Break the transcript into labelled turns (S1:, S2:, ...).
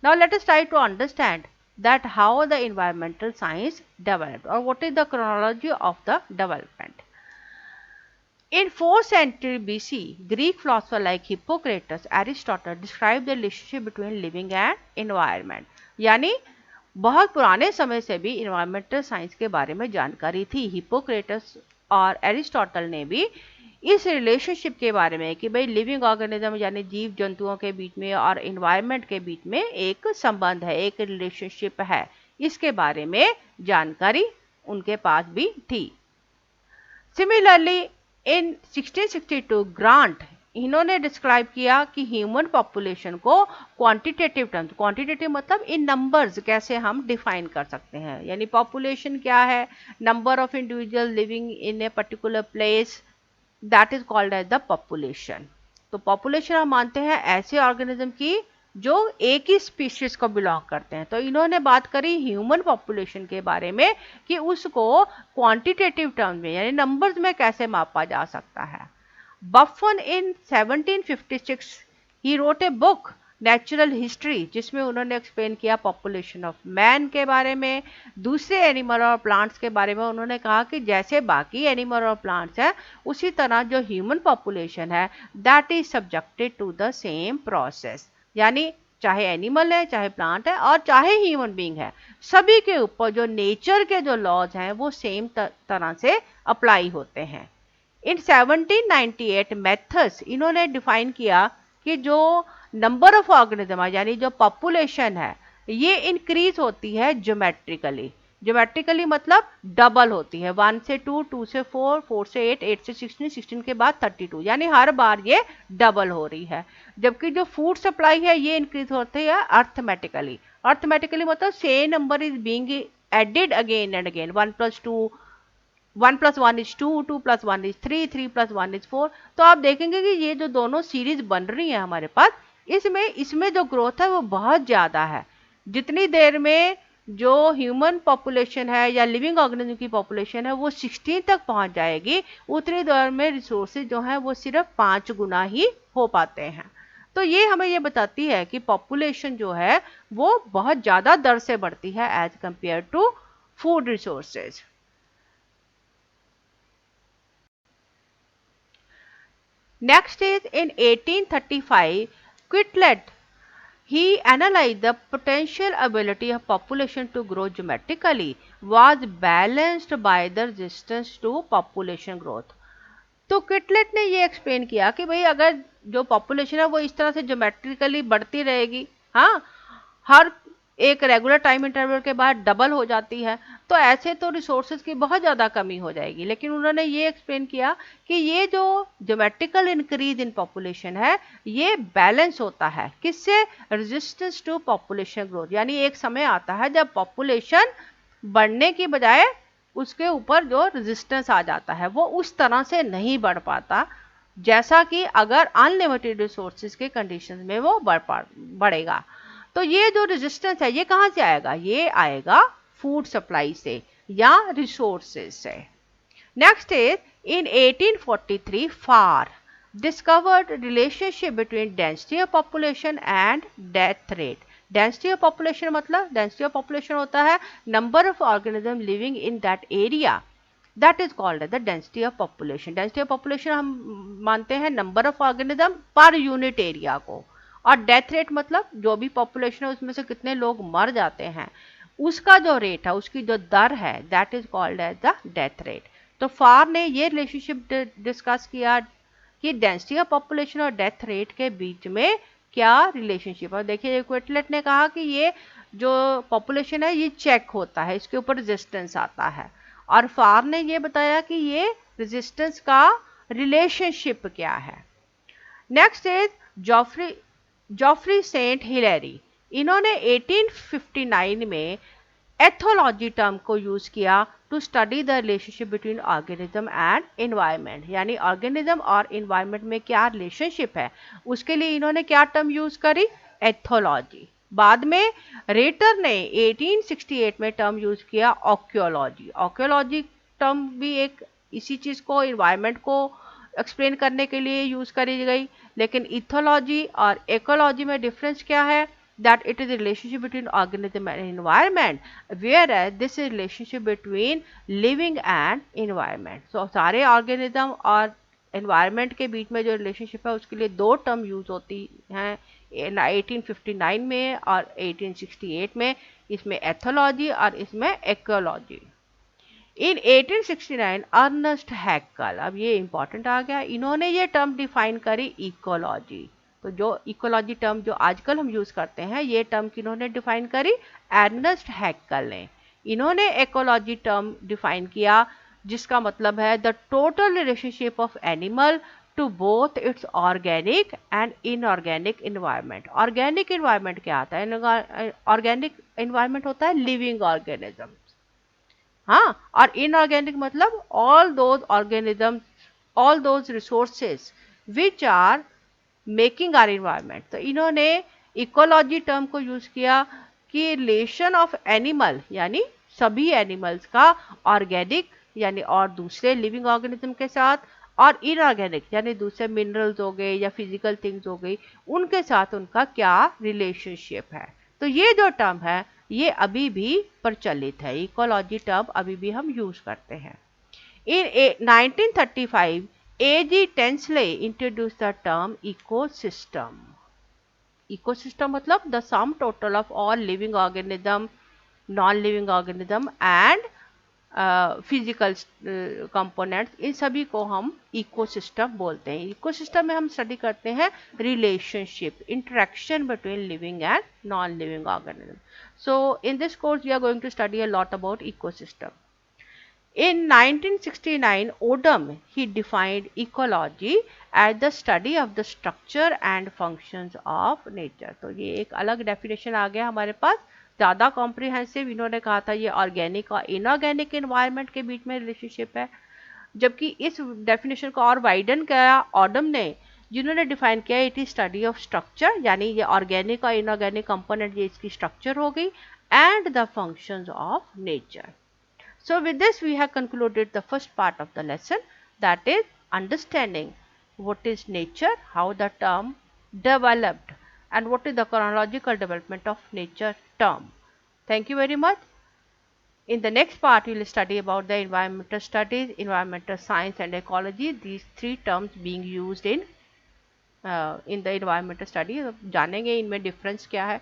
S1: Now let us try to understand that how the environmental science developed or what is the chronology of the development. In 4th century BC, Greek philosophers like Hippocrates, Aristotle described the relationship between living and environment. यानी बहुत पुराने समय से भी environmental science के बारे में जानकारी थी। हिप्पोक्रेटस और एरिस्टोटल ने भी इस रिलेशनशिप के बारे में कि भाई लिविंग ऑर्गेनिज्म यानी जीव जंतुओं के बीच में और इन्वायरमेंट के बीच में एक संबंध है, एक रिलेशनशिप है, इसके बारे में जानकारी उनके पास भी थी। सिमिलरली इन 1662 ग्रांट इन्होंने डिस्क्राइब किया कि ह्यूमन पॉपुलेशन को क्वांटिटेटिव टर्म्स, क्वांटिटेटिव मतलब इन नंबर्स कैसे हम डिफाइन कर सकते हैं, यानी पॉपुलेशन क्या है, number of individual living in a particular place, that is called as the population. तो पॉपुलेशन हम मानते हैं ऐसे ऑर्गेनिज्म की जो एक ही स्पीशीज को बिलोंग करते हैं। तो इन्होंने बात करी ह्यूमन पॉपुलेशन के बारे में कि उसको क्वांटिटेटिव टर्म्स में यानी नंबर्स में कैसे मापा जा सकता है। बफन इन 1756 he wrote a book natural history, जिसमें उन्होंने एक्सप्लेन किया पॉपुलेशन ऑफ मैन के बारे में, दूसरे एनिमल और प्लांट्स के बारे में। उन्होंने कहा कि जैसे बाकी एनिमल और प्लांट्स हैं उसी तरह जो ह्यूमन पॉपुलेशन है that is subjected to the same process, यानी चाहे एनिमल है, चाहे प्लांट है और चाहे ह्यूमन बीइंग है, सभी के ऊपर जो नेचर के जो लॉज हैं वो सेम तरह से अप्लाई होते हैं। इन 1798 मेथड्स इन्होंने डिफाइन किया कि जो नंबर ऑफ ऑर्गेनिज्म यानी जो पॉपुलेशन है ये इंक्रीज होती है ज्योमेट्रिकली। ज्योमेट्रिकली मतलब डबल होती है, 1 से 2, 2 से 4, 4 से 8, 8 से 16, 16 के बाद 32, यानी हर बार ये डबल हो रही है। जबकि जो फूड सप्लाई है ये इंक्रीज होती है अर्थमेटिकली। अर्थमेटिकली मतलब same number is being added again and again, 1 + 2, 1 + 1 is 2, 2 + 1 is 3, 3 + 1 is 4। तो आप देखेंगे कि ये जो दोनों सीरीज बन रही है हमारे पास, इसमें जो ग्रोथ है वो बहुत ज़्यादा है। जितनी देर में जो ह्यूमन पॉपुलेशन है या लिविंग ऑर्गेनिज्म की पॉपुलेशन है वो 16 तक पहुंच जाएगी, उतनी देर में रिसोर्सेज जो हैं वो सिर्फ 5 गुना ही हो पाते हैं। तो ये हमें ये बताती है कि पॉपुलेशन जो है वो बहुत ज़्यादा दर से बढ़ती है as compare to food resources. Next is in 1835, Quetelet, he analyzed the potential ability of population to grow geometrically was balanced by the resistance to population growth। तो क्विटलेट ने ये एक्सप्लेन किया कि भाई अगर जो पॉपुलेशन है वो इस तरह से ज्योमेट्रिकली बढ़ती रहेगी, हाँ, हर एक रेगुलर टाइम इंटरवल के बाद डबल हो जाती है, तो ऐसे तो रिसोर्सेज की बहुत ज़्यादा कमी हो जाएगी। लेकिन उन्होंने ये एक्सप्लेन किया कि ये जो ज्योमेट्रिकल इंक्रीज इन पॉपुलेशन है ये बैलेंस होता है किससे, रेजिस्टेंस टू पॉपुलेशन ग्रोथ, यानी एक समय आता है जब पॉपुलेशन बढ़ने की बजाय उसके ऊपर जो रेजिस्टेंस आ जाता है वो उस तरह से नहीं बढ़ पाता जैसा कि अगर अनलिमिटेड रिसोर्सेज के कंडीशन में वो बढ़ेगा। तो ये जो रेजिस्टेंस है ये कहाँ से आएगा, ये आएगा फूड सप्लाई से या रिसोर्सेज से। Next is in 1843 Farr discovered relationship between density of population and death rate. Density of population मतलब डेंसिटी ऑफ पॉपुलेशन होता है number of organism living in that area, that is called as the density of population. Density of population हम मानते हैं number of organism per unit area को, और death rate मतलब जो भी पॉपुलेशन है उसमें से कितने लोग मर जाते हैं उसका जो रेट है, उसकी जो दर है, that is called as the death rate. तो फार ने ये रिलेशनशिप डिस्कस किया कि डेंसिटी ऑफ पॉपुलेशन और डेथ रेट के बीच में क्या रिलेशनशिप है। देखिए क्विटलेट ने कहा कि ये जो पॉपुलेशन है ये चेक होता है, इसके ऊपर रेजिस्टेंस आता है, और फार ने ये बताया कि ये रेजिस्टेंस का रिलेशनशिप क्या है। Next is Geoffroy Saint Hilaire, इन्होंने 1859 में एथोलॉजी टर्म को यूज किया to study the relationship between organism and environment, यानी ऑर्गेनिज्म और एनवायरनमेंट में क्या रिलेशनशिप है उसके लिए इन्होंने क्या टर्म यूज करी, एथोलॉजी। बाद में रेटर ने 1868 में टर्म यूज किया ऑक्योलॉजी। ऑक्योलॉजी टर्म भी एक इसी चीज को, एनवायरनमेंट को एक्सप्लेन करने के लिए यूज करी गई। लेकिन इथोलॉजी और इकोलॉजी में डिफरेंस क्या है, that it is a relationship between organism and environment, whereas this is relationship between living and environment. So सारे organism और environment के बीच में जो relationship है उसके लिए दो term use होती हैं 1859 में और 1868 में, इसमें एथोलॉजी और इसमें एक्योलॉजी। इन 1869 अर्नेस्ट हैक्कल, अब ये इंपॉर्टेंट आ गया, इन्होंने ये टर्म डिफाइन करी इकोलॉजी। तो जो इकोलॉजी टर्म जो आजकल हम यूज करते हैं, ये टर्म किन्होंने डिफाइन करी, अर्नेस्ट हैक्कल ने। इन्होंने इकोलॉजी टर्म डिफाइन किया जिसका मतलब है the total relationship of animal to both its organic and inorganic environment. Organic environment क्या आता है? ऑर्गेनिक इन्वायरमेंट होता है लिविंग ऑर्गेनिज्म, हाँ, और इनऑर्गेनिक मतलब all those organism, all those resources which are making are environment. तो इन्होंने इकोलॉजी टर्म को यूज किया कि रिलेशन ऑफ एनिमल यानी सभी एनिमल्स का ऑर्गेनिक यानी और दूसरे लिविंग ऑर्गेनिज्म के साथ, और इनऑर्गेनिक यानी दूसरे मिनरल्स हो गए या फिजिकल थिंग्स हो गई, उनके साथ उनका क्या रिलेशनशिप है। तो ये जो टर्म है ये अभी भी प्रचलित है, इकोलॉजी टर्म अभी भी हम यूज करते हैं। In 1935 A.G. Tansley introduce the term ecosystem. Ecosystem मतलब the sum total of all living organism, non living organism and physical components, इन सभी को हम इकोसिस्टम बोलते हैं। इकोसिस्टम में हम स्टडी करते हैं relationship, interaction between living and non living organism. So in this course we are going to study a lot about ecosystem. In 1969, Odum, he defined ecology as the study of the structure and functions of nature। तो ये एक अलग definition आ गया हमारे पास, ज़्यादा comprehensive. इन्होंने कहा था ये ऑर्गेनिक और इनऑर्गेनिक इन्वायरमेंट के बीच में रिलेशनशिप है, जबकि इस डेफिनेशन को और वाइडन किया ओडम ने, जिन्होंने डिफाइन किया it is study of structure, यानी ये ऑर्गेनिक और इनऑर्गेनिक कंपोनेंट ये इसकी स्ट्रक्चर हो गई, and the functions of nature. So with this we have concluded the first part of the lesson, that is understanding what is nature, how the term developed, and what is the chronological development of nature term. Thank you very much. In the next part we will study about the environmental studies, environmental science and ecology, these three terms being used in the environmental study। जानेंगे इनमें difference क्या है।